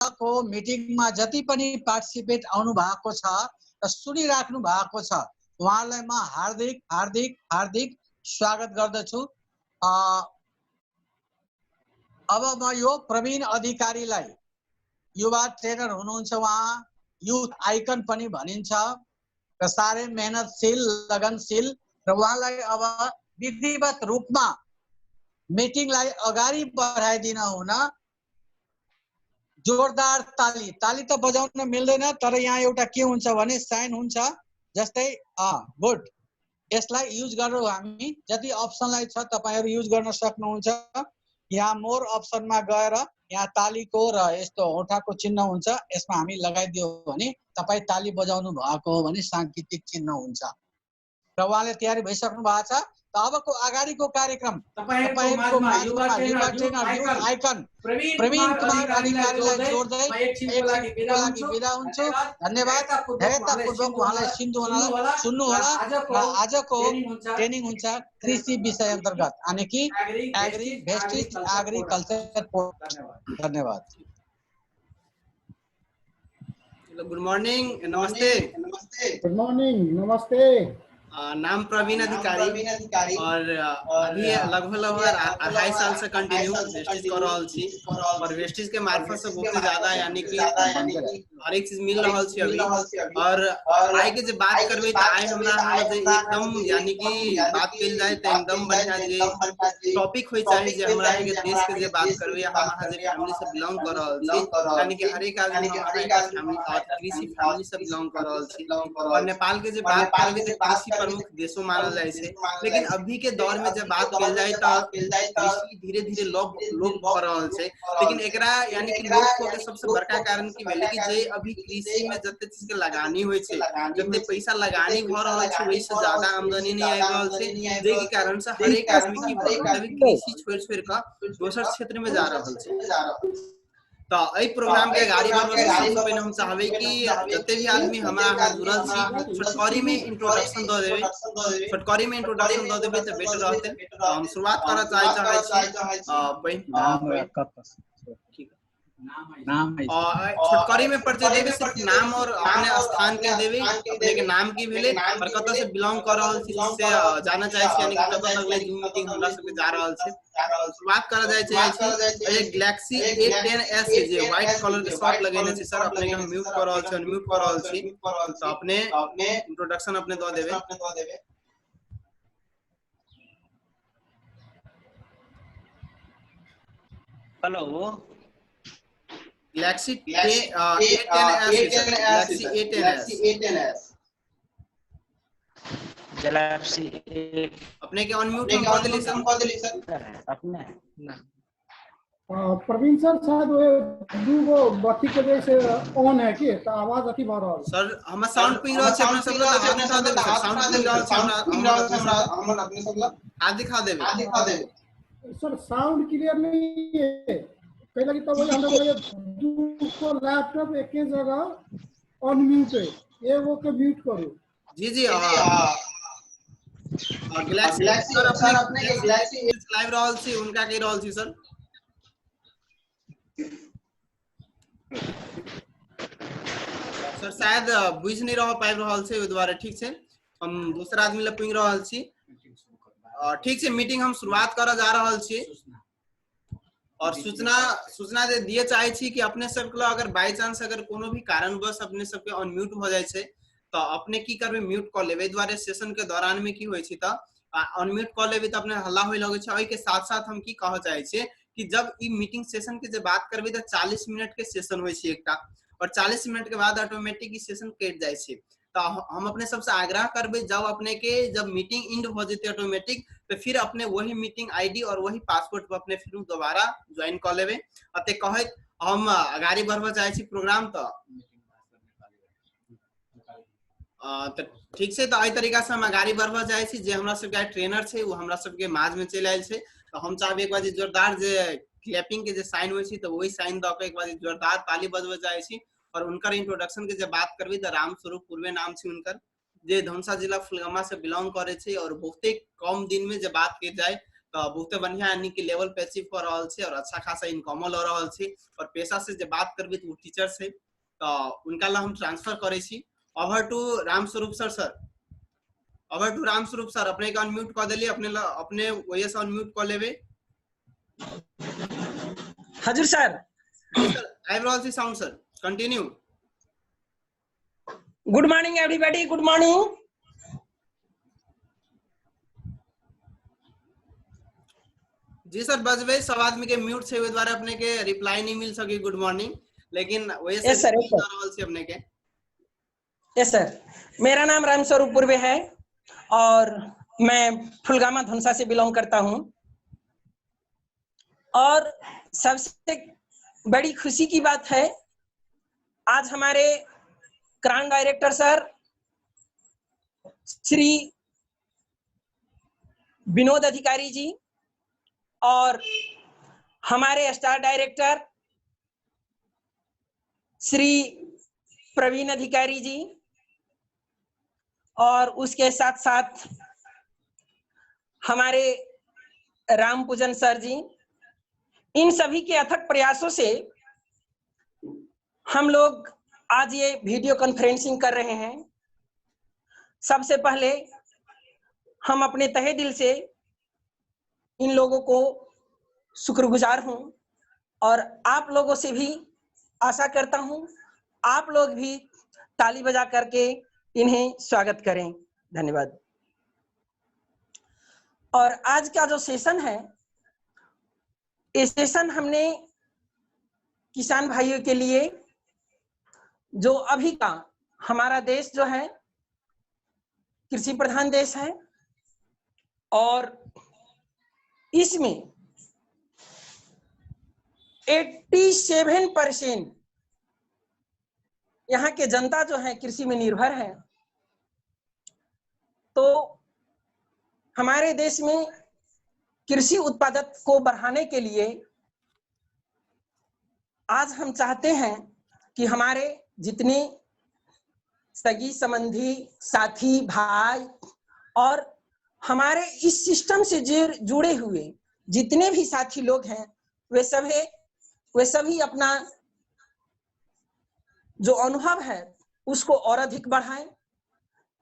आजको मिटिङमा जति पनि पार्टिसिपेट आउनु भएको छ र सुनिराख्नु भएको छ उहाँलाई म हार्दिक हार्दिक हार्दिक स्वागत गर्दछु। अब म यो प्रवीण अधिकारीलाई, युवा ट्रेनर हुनुहुन्छ, उहाँ युथ आइकन पनि भनिन्छ र साह्रै मेहनतशील लगनशील र उहाँलाई अब विधिवत रूपमा मिटिङलाई अगाडि बढाइदिन हुन जोरदार ताली त बजाउन मिल्दैन, तर यहाँ एउटा के हुन्छ भने साइन हुन्छ, जस्तै गुड, यसलाई युज गरेर हामी जति अप्सनलाई छ तपाईहरु युज गर्न सक्नुहुन्छ। यहाँ मोर अप्सनमा गएर यहाँ तालीको र यस्तो औँठाको चिन्ह हुन्छ, यसमा हामी लगाइदियो भने तपाई ताली बजाउनु भएको हो भने सांकेतिक चिन्ह हुन्छ र उहाँले तयारी भइसक्नु भएको छ। अबको अगाडिको कार्यक्रम तपाईहरुको माझमा युवा trainer youth icon Praveen Kumar अधिकारीलाई जोड्दै एकछिनको लागि बिदा हुन्छु। धन्यवाद। धैर्यतापूर्वक उहाँलाई सुन्नु होला र आजको ट्रेनिङ हुन्छ कृषि विषय अन्तर्गत यानी कि एग्री वेस्टेज एग्रीकल्चर पोस्ट। धन्यवाद। गुड मॉर्निंग, नमस्ते। गुड मॉर्निंग, नमस्ते। नाम प्रवीण अधिकारी और अभी लगभग 2.5 साल से कंटिन्यू वेस्टेज कर रहा छी और वेस्टेज के मार्फत से बहुत ज्यादा यानी कि हर एक चीज मिल रहा छी अभी। और आय के जे बात करबे त आय हमरा एकदम यानी कि बात कइल जाए त एकदम बढ़िया जे टॉपिक होय चाहे जे हमरा के देश के जे बात करबे, हम जे फैमिली से बिलोंग कर रहल छी यानी कि हर एक आदमी हमारा फैमिली और कृषि फैमिली से बिलोंग कर रहल छी और नेपाल के जे बात करबे त कृषि प्रमुख देशों मानल जाए छे। लेकिन अभी के दौर में जब बात कइल जाए त कृषि धीरे-धीरे लोप भ रहल छे। लेकिन एकरा यानी कि लोप होके सबसे बड़का कारण की भेले कि जे अभी कृषि में जते चीज के लगानी होय छे, जते पैसा लगानी भ रहल छे ओइ से ज्यादा आमदनी नहीं आइ रहल छे, जे के कारण से हर एक आदमी की कृषि छोड़ के दोसर क्षेत्र में जा रहल छे। तो ए प्रोग्राम के गाड़ी बढ़वा से सबसे पहले हम चाहबे कि जते भी आदमी हमरा हाथ जुड़ल छी छोटकरी में इंट्रोडक्शन द देबे, छोटकरी में इंट्रोडक्शन द देबे त बेटर रहते। तो हम शुरुआत करना चाहे छी नाम छोटकरी में परिचय देबे, सिर्फ नाम और अपने स्थान के देबे, अपने के नाम की भेले और कत से बिलोंग कर रहल छी से जाना चाहे छी, यानी कि कत तक ले जूम मीटिंग हमरा सब के जा रहल छी। शुरुआत कर जाय छी एक गैलेक्सी A10s जे व्हाइट कलर के शॉट लगेने छी सर, अपने के हम म्यूट कर रहल छी, अनम्यूट कर रहल छी, तो अपने इंट्रोडक्शन अपने द देबे। हेलो, गैलेक्सी A10s गैलेक्सी अपने के अनम्यूट हम कर देली सर। अपने ना प्रवीण सर शायद दूगो बत्ती के वजह से ऑन है कि तो आवाज अथी भ रहल सर। हम साउंड पिंग रहल छै, अपने सब हाथ दिखा देबे सर। साउंड पिंग रहल छै हमरा अपने सब हाथ दिखा देबे सर। साउंड क्लियर नहीं है पहले की, तो वही हम लोग दूगो लैपटॉप एक ही जगह अनम्यूट है, एगो के म्यूट करू। जी गैलेक्सी सर अपने गैलेक्सी लाइव रहल छी, उनका के रहल छी सर। सर शायद बुझ नहीं रह पाबि रहल छै, ओइ दुआरे ठीक छै हम दूसरा आदमी ले पिंग रहल छी। ठीक छै, मीटिंग हम शुरुआत कर जा रहल छी और सूचना दे दिए चाहे छी कि अपने सब के अगर बाय चांस अगर कोनो भी कारणवश अपने सब के अनम्यूट भ जाय छै तो अपने की करबे, म्यूट कर लेबे। द्वारे सेशन के दौरान में की होय छै त अनम्यूट कर लेबे त अपने हल्ला होय लगे छै। ओइ के साथ-साथ हम की कह चाहे छी कि जब ई मीटिंग सेशन के जे बात करबे त 40 मिनट के सेशन होय छै एकटा, और 40 मिनट के बाद ऑटोमेटिक ई सेशन कट जाय छै। तो हम अपने सबसे आग्रह करबे जब अपने के जब मीटिंग एंड हो जेते ऑटोमेटिक, तो फिर अपने वही मीटिंग आईडी और वही पासवर्ड पे अपने फिर दोबारा ज्वाइन कर लेबे। अते कहत हम आगाड़ी बढ़वा चाहे छी प्रोग्राम तो ठीक छै। तो एहि तरीका से हम आगाड़ी बढ़वा चाहे छी। जे हमरा सबके ट्रेनर छै वो हमरा सबके माज में चल आयल छै, तो हम चाहबे एक बार जोरदार जे क्लैपिंग के जे साइन होय छै तो वही साइन द के एक बार जोरदार ताली बजवा चाहे छी। और उनकर इंट्रोडक्शन के जब बात करबी तो राम स्वरूप पूर्वे नाम छै उनकर, जे धनुषा जिला फुलगमा से बिलोंग करे छै और बहुते कम दिन में जब बात की जाए तो बहुते बढ़िया यानी कि लेवल पे अचीव कर रहल छे और अच्छा खासा इनकम ल रहल छे। और पेशा से जे बात करबी तो टीचर से तो उनका ला हम ट्रांसफर करे छी। Over to Ramswaroop sir. Sir over to Ramswaroop sir, अपने के अनम्यूट कर देली, अपने वही से अनम्यूट कर लेबे। हजुर सर। जी सर, आइ रहल छी sound sir, continue. Good morning everybody, good morning. जी सर, बजबे सब आदमी के म्यूट छे, ओइ द्वारा अपने के रिप्लाई नहीं मिल सके गुड मॉर्निंग, लेकिन वही से यस सर, यस सर, रहल छी अपने के। Yes sir. मेरा नाम रामस्वरूप पूर्वे है और मैं फुलगामा धुनसा से बिलोंग करता हूं। और सबसे बड़ी खुशी की बात है, आज हमारे crown director sir Shri Vinod अधिकारी जी और हमारे स्टार डायरेक्टर श्री प्रवीण अधिकारी जी और उसके साथ साथ हमारे राम पूजन सर जी, इन सभी के अथक प्रयासों से हम लोग आज ये वीडियो कॉन्फ्रेंसिंग कर रहे हैं। सबसे पहले हम अपने तहे दिल से इन लोगों को शुक्रगुजार हूं और आप लोगों से भी आशा करता हूं आप लोग भी ताली बजा करके इन्हें स्वागत करें। धन्यवाद। और आज का जो सेशन है, ये सेशन हमने किसान भाइयों के लिए, जो अभी का हमारा देश जो है कृषि प्रधान देश है और इसमें 87% यहाँ के जनता जो है कृषि में निर्भर है। तो हमारे देश में कृषि उत्पादक को बढ़ाने के लिए आज हम चाहते हैं कि हमारे जितने सगी संबंधी साथी भाई और हमारे इस सिस्टम से जुड़े हुए जितने भी साथी लोग हैं, वे सभी अपना जो अनुभव है उसको और अधिक बढ़ाएं,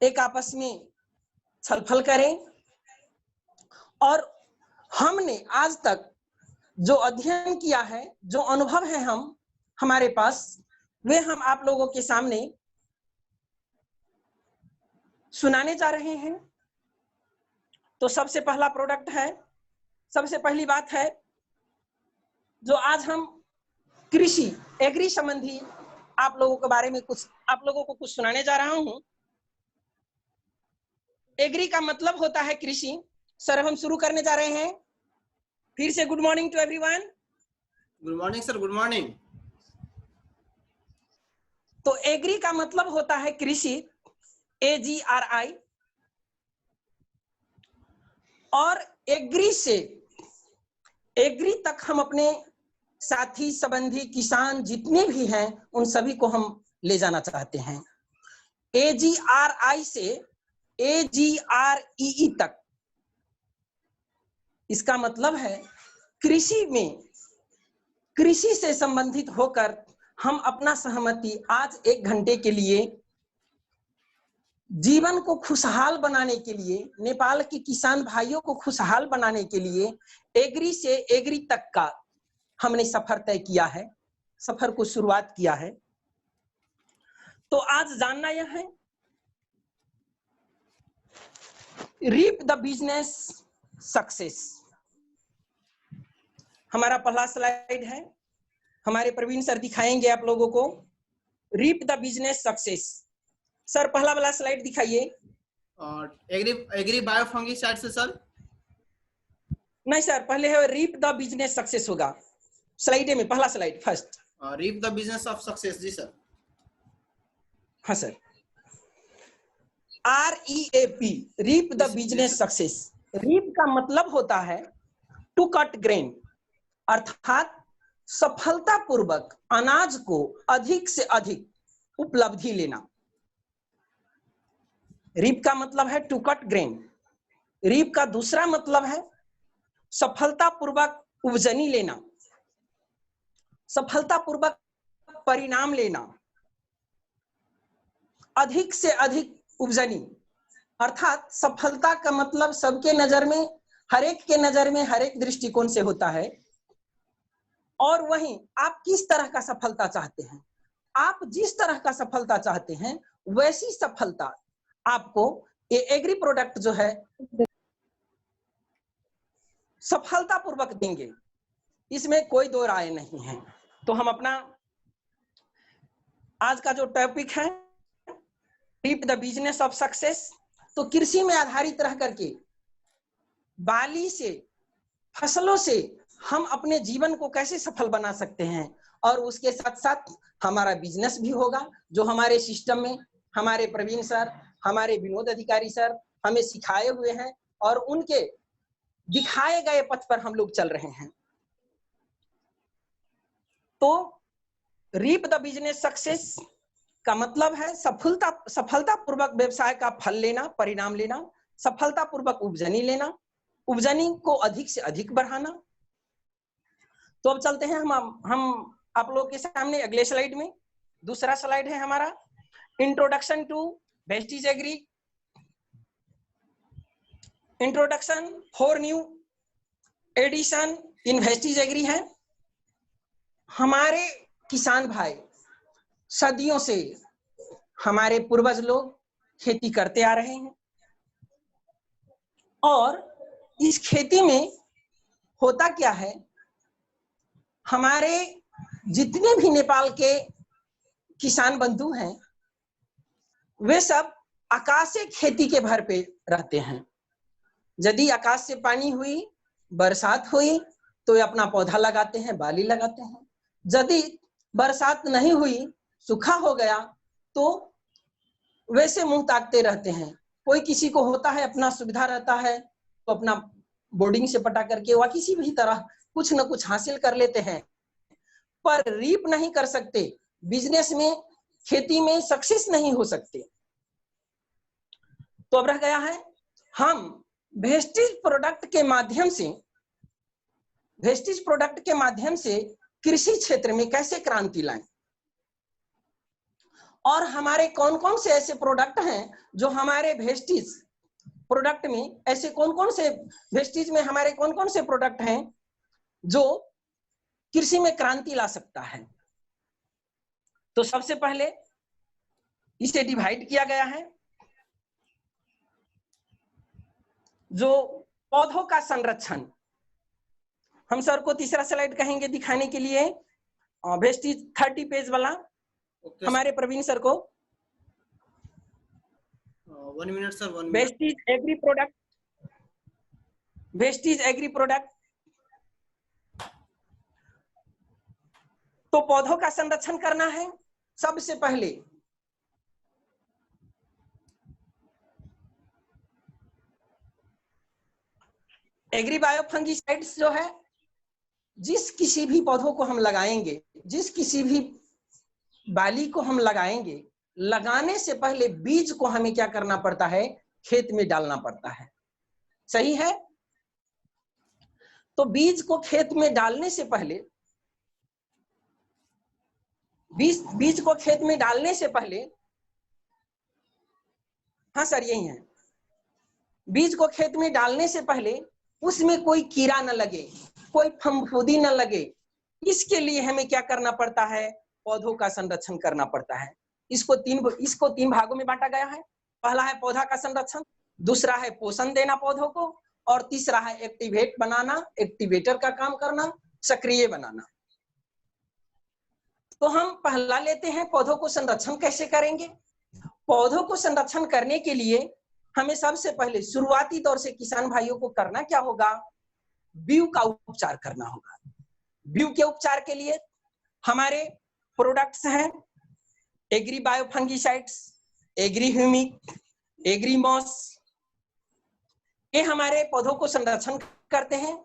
एक आपस में छलफल करें और हमने आज तक जो अध्ययन किया है, जो अनुभव है हमारे पास, वे हम आप लोगों के सामने सुनाने जा रहे हैं। तो सबसे पहला प्रोडक्ट है, सबसे पहली बात है जो आज हम कृषि एग्री संबंधी आप लोगों के बारे में आप लोगों को कुछ सुनाने जा रहा हूं। एग्री का मतलब होता है कृषि। सर, हम शुरू करने जा रहे हैं। फिर से good morning to everyone. Good morning sir, good morning. तो एग्री का मतलब होता है कृषि, AGRI। और एग्री तक हम अपने साथी संबंधी किसान जितने भी हैं उन सभी को हम ले जाना चाहते हैं। AGRI से AGREE तक, इसका मतलब है कृषि से संबंधित होकर हम अपना सहमति आज 1 घंटे के लिए जीवन को खुशहाल बनाने के लिए, नेपाल के किसान भाइयों को खुशहाल बनाने के लिए एग्री से एग्री तक का हमने सफर तय किया है, सफर को शुरुआत किया है। तो आज जानना यह है, रीप द बिजनेस सक्सेस। हमारा पहला स्लाइड है, हमारे प्रवीण सर दिखाएंगे आप लोगों को reap the business success. Sir, पहला वाला स्लाइड दिखाइए। एग्री बायोफंगिसाइड से सर? नहीं सर, पहले है रीप द बिजनेस सक्सेस होगा स्लाइड में, पहला slide first. Reap the business of success. जी सर। हाँ sir, REAP, reap the business success. Reap का मतलब होता है टू कट ग्रेन, अर्थात सफलतापूर्वक अनाज को अधिक से अधिक उपलब्धि लेना। रीप का मतलब है टू कट ग्रेन। रीप का दूसरा मतलब है सफलतापूर्वक उपजनी लेना, सफलतापूर्वक परिणाम लेना, अधिक से अधिक उपजनी, अर्थात सफलता का मतलब सबके नजर में, हर एक के नजर में, हर एक दृष्टिकोण से होता है। और वहीं आप किस तरह का सफलता चाहते हैं, आप जिस तरह का सफलता चाहते हैं वैसी सफलता आपको ये एग्री प्रोडक्ट जो है सफलतापूर्वक देंगे, इसमें कोई दो राय नहीं है। तो हम अपना आज का जो टॉपिक है reap the business of success, तो कृषि में आधारित रह करके बाली से, फसलों से हम अपने जीवन को कैसे सफल बना सकते हैं, और उसके साथ साथ हमारा बिजनेस भी होगा जो हमारे सिस्टम में हमारे प्रवीण सर, हमारे विनोद अधिकारी सर हमें सिखाए हुए हैं और उनके दिखाए गए पथ पर हम लोग चल रहे हैं। तो रीप द बिजनेस सक्सेस का मतलब है सफलतापूर्वक व्यवसाय का फल लेना, परिणाम लेना, सफलतापूर्वक उपजनी लेना, उपजनी को अधिक से अधिक बढ़ाना। तो अब चलते हैं हम आप लोग के सामने अगले स्लाइड में। दूसरा स्लाइड है हमारा introduction to Vestige agri, introduction for new addition in Vestige agri है। हमारे किसान भाई सदियों से, हमारे पूर्वज लोग खेती करते आ रहे हैं और इस खेती में होता क्या है, हमारे जितने भी नेपाल के किसान बंधु हैं वे सब आकाशीय खेती के भर पे रहते हैं। यदि आकाश से पानी हुई, बरसात हुई तो ये अपना पौधा लगाते हैं, बाली लगाते हैं। यदि बरसात नहीं हुई, सूखा हो गया तो वैसे मुंह ताकते रहते हैं। कोई किसी को होता है अपना सुविधा रहता है तो अपना बोर्डिंग से पटा करके वह किसी भी तरह कुछ न कुछ हासिल कर लेते हैं, पर रीप नहीं कर सकते, बिजनेस में, खेती में सक्सेस नहीं हो सकते। तो अब रह गया है हम वेस्टीज प्रोडक्ट के माध्यम से कृषि क्षेत्र में कैसे क्रांति लाएं, और हमारे कौन कौन से ऐसे प्रोडक्ट हैं जो हमारे वेस्टीज प्रोडक्ट में, ऐसे कौन कौन से वेस्टीज में हमारे कौन कौन से प्रोडक्ट हैं जो कृषि में क्रांति ला सकता है। तो सबसे पहले इसे डिवाइड किया गया है, जो पौधों का संरक्षण। हम सर को तीसरा स्लाइड कहेंगे दिखाने के लिए, वेस्टीज 30 पेज वाला। हमारे प्रवीण सर को 1 minute sir, 1 minute. Vestige agree product. तो पौधों का संरक्षण करना है। सबसे पहले एग्री बायो फंगिसाइड्स जो है, जिस किसी भी पौधों को हम लगाएंगे, जिस किसी भी बाली को हम लगाएंगे, लगाने से पहले बीज को हमें क्या करना पड़ता है, खेत में डालना पड़ता है। सही है? तो बीज को खेत में डालने से पहले, बीज को खेत में डालने से पहले, हाँ सर यही है, बीज को खेत में डालने से पहले उसमें कोई कीड़ा न लगे, कोई फफूंदी न लगे, इसके लिए हमें क्या करना पड़ता है, पौधों का संरक्षण करना पड़ता है। इसको तीन भागों में बांटा गया है। पहला है पौधा का संरक्षण, दूसरा है पोषण देना पौधों को, और तीसरा है एक्टिवेट बनाना, एक्टिवेटर का काम करना, सक्रिय बनाना। तो हम पहला लेते हैं, पौधों को संरक्षण कैसे करेंगे। पौधों को संरक्षण करने के लिए हमें सबसे पहले शुरुआती तौर से किसान भाइयों को करना क्या होगा, बीज का उपचार करना होगा। बीज के उपचार के लिए हमारे प्रोडक्ट्स हैं agri bio fungicides, agri humic, agri moss. ये हमारे पौधों को संरक्षण करते हैं।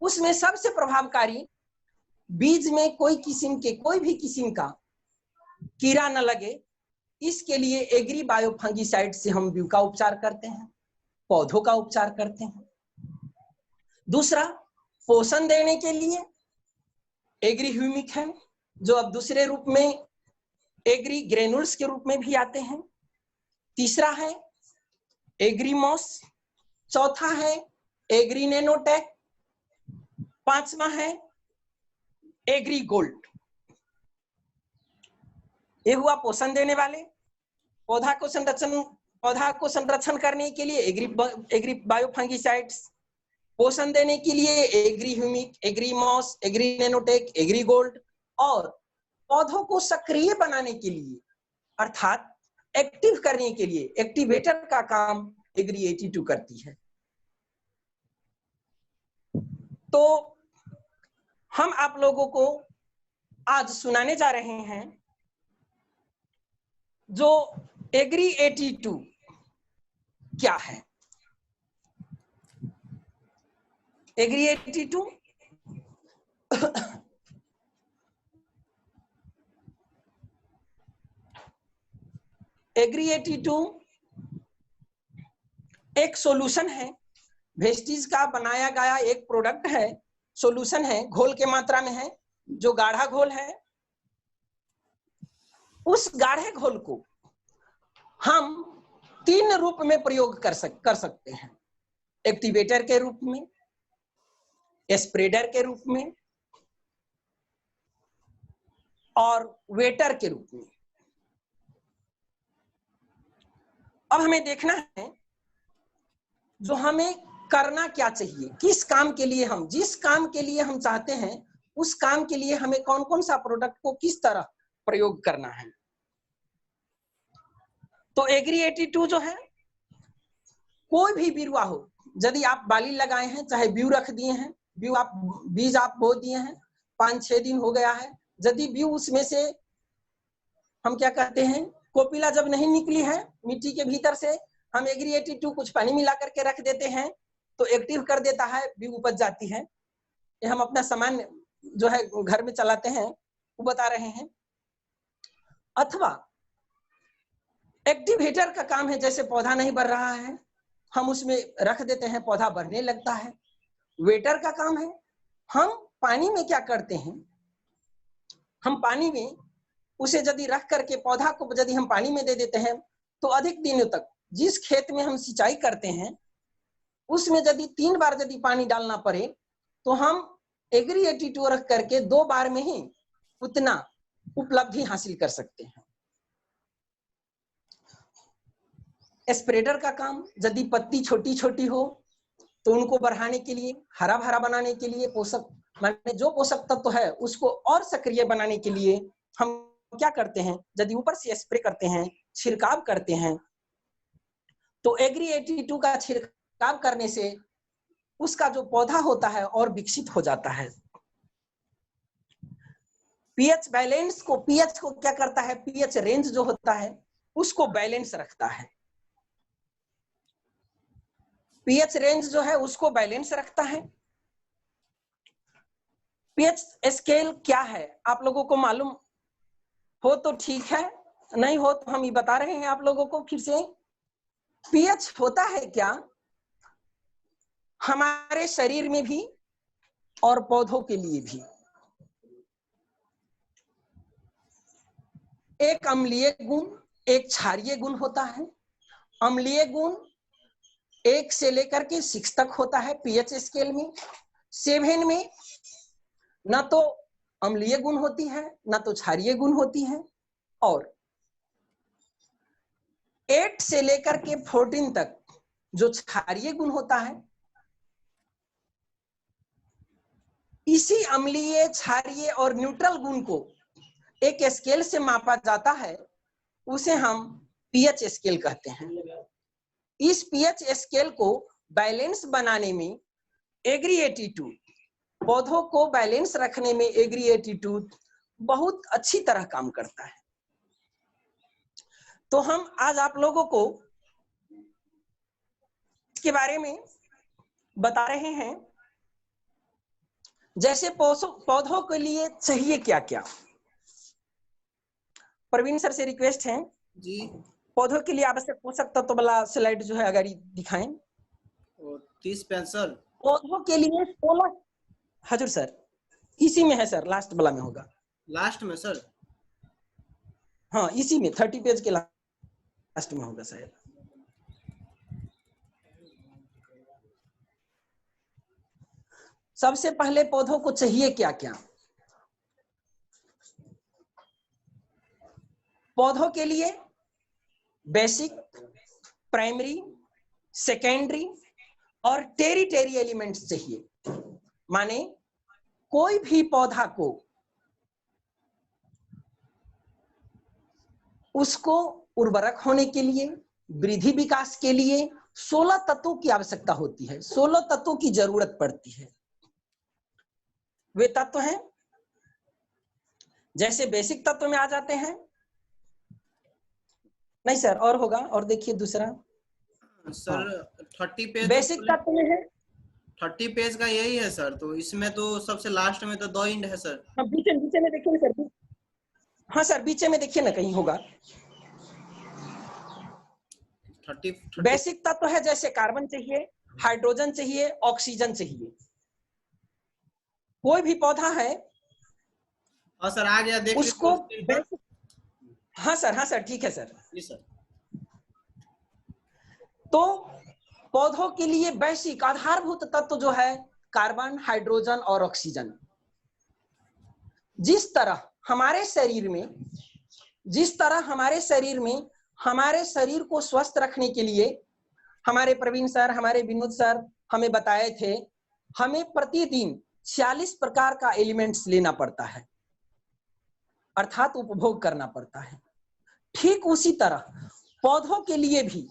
उसमें सबसे प्रभावकारी, बीज में कोई भी किस्म का कीड़ा न लगे, इसके लिए एग्री बायो फंगिसाइड से हम बीज का उपचार करते हैं, पौधों का उपचार करते हैं। दूसरा, पोषण देने के लिए एग्री ह्यूमिक है, जो अब दूसरे रूप में एग्री ग्रेनुल्स के रूप में भी आते हैं। तीसरा है एग्रीमॉस, चौथा है एग्री नैनोटेक, पांचवा है एग्री गोल्ड। ये हुआ पोषण देने वाले। पौधा को संरक्षण करने के लिए एग्री बायोफंगिसाइड्स, पोषण देने के लिए Agri Humic, Agrimos, Agri Nanotech, Agri Gold, और पौधों को सक्रिय बनाने के लिए अर्थात एक्टिव करने के लिए एक्टिवेटर का काम एग्री 82 करती है। तो हम आप लोगों को आज सुनाने जा रहे हैं जो एग्री 82 क्या है। एग्री 82 एग्री 82 एक सॉल्यूशन है, वेस्टीज का बनाया गया एक प्रोडक्ट है, सॉल्यूशन है, घोल के मात्रा में है, जो गाढ़ा घोल है। उस गाढ़े घोल को हम 3 रूप में प्रयोग कर सकते हैं। एक्टिवेटर के रूप में, स्प्रेडर के रूप में और वेटर के रूप में। अब हमें देखना है जो हमें करना क्या चाहिए, किस काम के लिए हम, जिस काम के लिए हम चाहते हैं उस काम के लिए हमें कौन कौन सा प्रोडक्ट को किस तरह प्रयोग करना है। तो एग्री 82 जो है, कोई भी बिरुआ हो, यदि आप बाली लगाए हैं, चाहे बीज रख दिए हैं, बीज आप बो दिए हैं, 5-6 दिन हो गया है, यदि बीज उसमें से हम क्या कहते हैं कोपिला जब नहीं निकली है मिट्टी के भीतर से, हम एग्री 82 कुछ पानी मिला करके रख देते हैं तो एक्टिव कर देता है, बीज उपज जाती है। ये हम अपना सामान्य जो है घर में चलाते हैं वो बता रहे हैं। अथवा एक्टिवेटर का काम है, जैसे पौधा नहीं बढ़ रहा है हम उसमें रख देते हैं, पौधा बढ़ने लगता है। वेटर का काम है, हम पानी में क्या करते हैं, हम पानी में उसे यदि रख करके पौधा को यदि हम पानी में दे देते हैं तो अधिक दिनों तक जिस खेत में हम सिंचाई करते हैं उसमें यदि 3 बार यदि पानी डालना पड़े तो हम एग्री 82 रख करके 2 बार में ही उतना उपलब्धि हासिल कर सकते हैं। स्प्रेडर का काम, यदि पत्ती छोटी छोटी हो तो उनको बढ़ाने के लिए, हरा भरा बनाने के लिए, पोषक माने जो पोषक तत्व है उसको और सक्रिय बनाने के लिए हम क्या करते हैं, यदि ऊपर से स्प्रे करते हैं, छिड़काव करते हैं, तो एग्री 82 का छिड़काव करने से उसका जो पौधा होता है और विकसित हो जाता है। पीएच बैलेंस को, पीएच को क्या करता है, पीएच रेंज जो होता है उसको बैलेंस रखता है। पीएच रेंज जो है उसको बैलेंस रखता है। पीएच स्केल क्या है आप लोगों को मालूम हो तो ठीक है, नहीं हो तो हम ये बता रहे हैं आप लोगों को फिर से। पीएच होता है क्या, हमारे शरीर में भी और पौधों के लिए भी। एक अम्लीय गुण, एक क्षारीय गुण होता है। अम्लीय गुण 1 से लेकर के 6 तक होता है पीएच स्केल में। 7 में ना तो अम्लीय गुण होती है ना तो क्षारीय गुण होती है, और 8 से लेकर के 14 तक जो क्षारीय गुण होता है, इसी अम्लीय, क्षारीय और न्यूट्रल गुण को एक स्केल से मापा जाता है, उसे हम पीएच स्केल कहते हैं। इस पीएच स्केल को बैलेंस बनाने में एग्री 82, पौधों को बैलेंस रखने में एग्री 82 बहुत अच्छी तरह काम करता है। तो हम आज आप लोगों को इसके बारे में बता रहे हैं, जैसे पौधों के लिए चाहिए क्या क्या। प्रवीण सर से रिक्वेस्ट है जी, पौधों के लिए आवश्यक पोषक तत्व वाला स्लाइड जो है अगर दिखाएं। 30 पेंसिल। पौधों के लिए हजुर सर, इसी में है सर, लास्ट वाला में होगा। लास्ट में सर? हाँ, इसी में 30 पेज के लास्ट में होगा शायद। सबसे पहले पौधों को चाहिए क्या क्या? पौधों के लिए बेसिक, प्राइमरी, सेकेंडरी और टेरिटरी एलिमेंट्स चाहिए। माने कोई भी पौधा को उसको उर्वरक होने के लिए, वृद्धि विकास के लिए 16 तत्वों की आवश्यकता होती है, 16 तत्वों की जरूरत पड़ती है। वे तत्व हैं, जैसे बेसिक तत्व में आ जाते हैं। नहीं सर, और होगा, और देखिए दूसरा सर 30 पेज बेसिक तत्व में है। 30 पेज का यही है सर, तो इसमें तो सबसे लास्ट में तो 2 इंड है सर। हाँ, बीचे में देखिए ना सर। हाँ सर, बीचे में देखिए ना, कहीं होगा। 30 बेसिक तत्व है, जैसे कार्बन चाहिए, हाइड्रोजन चाहिए, ऑक्सीजन चाहिए। कोई भी पौधा है हाँ सर, आ गया, देख उसको लीजिए। बेसिक। हाँ सर, ठीक है सर। जी सर। तो पौधों के लिए बेसिक आधारभूत तत्व जो है कार्बन, हाइड्रोजन और ऑक्सीजन। जिस तरह हमारे शरीर में हमारे शरीर को स्वस्थ रखने के लिए हमारे प्रवीण सर, हमारे विनोद सर हमें बताए थे, हमें प्रतिदिन 46 प्रकार का एलिमेंट्स लेना पड़ता है, अर्थात उपभोग करना पड़ता है। ठीक उसी तरह पौधों के लिए भी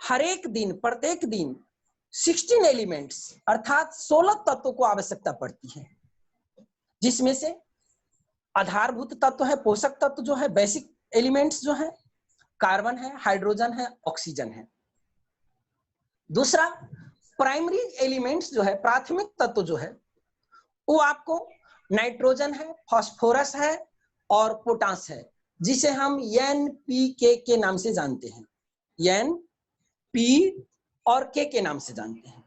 हर एक दिन, प्रत्येक दिन 16 एलिमेंट्स अर्थात 16 तत्वों को आवश्यकता पड़ती है, जिसमें से आधारभूत तत्व है, पोषक तत्व जो है, बेसिक एलिमेंट्स जो है कार्बन है, हाइड्रोजन है, ऑक्सीजन है। दूसरा प्राइमरी एलिमेंट्स जो है, प्राथमिक तत्व जो है, वो आपको नाइट्रोजन है, फास्फोरस है और पोटास है, जिसे हम NPK के नाम से जानते हैं, N, P और K के नाम से जानते हैं।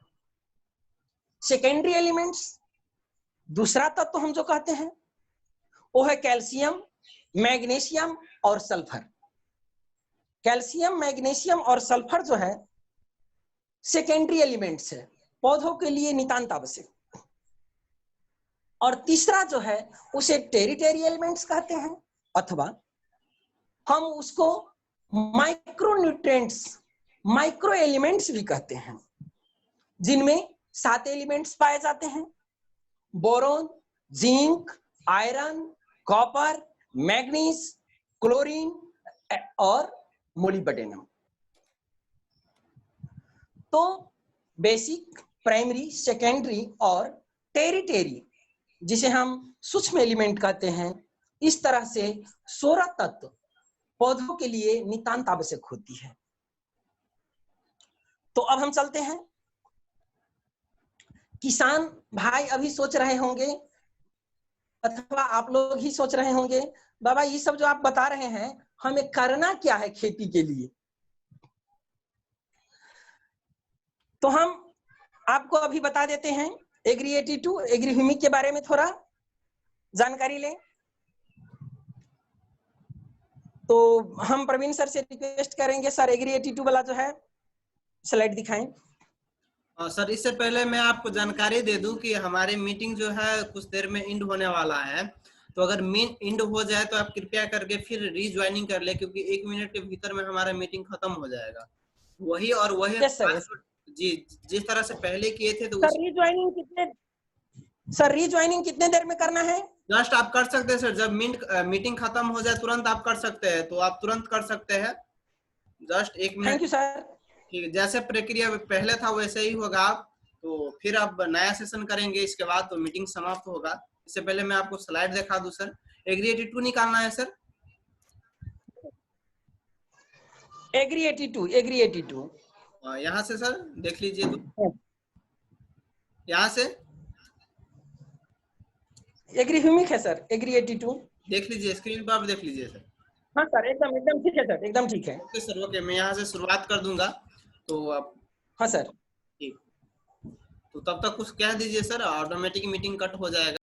सेकेंडरी एलिमेंट्स, दूसरा तत्व हम जो कहते हैं, वो है कैल्शियम, मैग्नीशियम और सल्फर। कैल्शियम, मैग्नीशियम और सल्फर जो है सेकेंडरी एलिमेंट्स है, पौधों के लिए नितांत आवश्यक। और तीसरा जो है उसे टेरिटरी एलिमेंट्स कहते हैं, अथवा हम उसको माइक्रोन्यूट्रिएंट्स, माइक्रो एलिमेंट्स भी कहते हैं, जिनमें 7 एलिमेंट्स पाए जाते हैं: boron, zinc, iron, copper, manganese, chlorine और मोलिब्डेनम। तो बेसिक, प्राइमरी, सेकेंडरी और टेरिटरी, जिसे हम सूक्ष्म एलिमेंट कहते हैं, इस तरह से 16 तत्व पौधों के लिए नितांत आवश्यक होती है। तो अब हम चलते हैं। किसान भाई अभी सोच रहे होंगे, अथवा आप लोग ही सोच रहे होंगे, बाबा ये सब जो आप बता रहे हैं हमें करना क्या है खेती के लिए। तो हम आपको अभी बता देते हैं एग्री 82, एग्री ह्यूमिक के बारे में थोड़ा जानकारी लें। तो हम प्रवीण सर से रिक्वेस्ट करेंगे, सर एग्री 82 वाला जो है स्लाइड दिखाएं। सर, इससे पहले मैं आपको जानकारी दे दूं कि हमारी मीटिंग जो है कुछ देर में इंड होने वाला है, तो अगर इंड हो जाए तो आप कृपया करके फिर रीज्वाइनिंग कर ले, क्योंकि 1 मिनट के भीतर में हमारा मीटिंग खत्म हो जाएगा। वही और वही yes, sir, जी, जिस तरह से पहले किए थे। तो सर रीज्वाइनिंग कितने देर में करना है? जस्ट आप कर सकते हैं सर, जब मीटिंग खत्म हो जाए तुरंत आप कर सकते हैं, तो आप तुरंत कर सकते हैं, just 1 minute. Thank you sir. ठीक है, जैसे प्रक्रिया पहले था वैसे ही होगा। तो फिर आप नया सेशन करेंगे, इसके बाद तो मीटिंग समाप्त होगा। इससे पहले मैं आपको स्लाइड दिखा दूं सर। एग्री 82 निकालना है सर। एग्री 82 यहाँ से सर देख लीजिए, तो यहाँ से एग्री ह्यूमिक है सर, एग्री 82 देख लीजिए, स्क्रीन पर आप देख लीजिए सर। हाँ सर, एकदम ठीक है सर, एकदम ठीक है। ओके सर, ओके, मैं यहाँ से शुरुआत कर दूंगा, तो आप। हाँ सर। ठीक। तो तब तक कुछ कह दीजिए सर, ऑटोमेटिक मीटिंग कट हो जाएगा।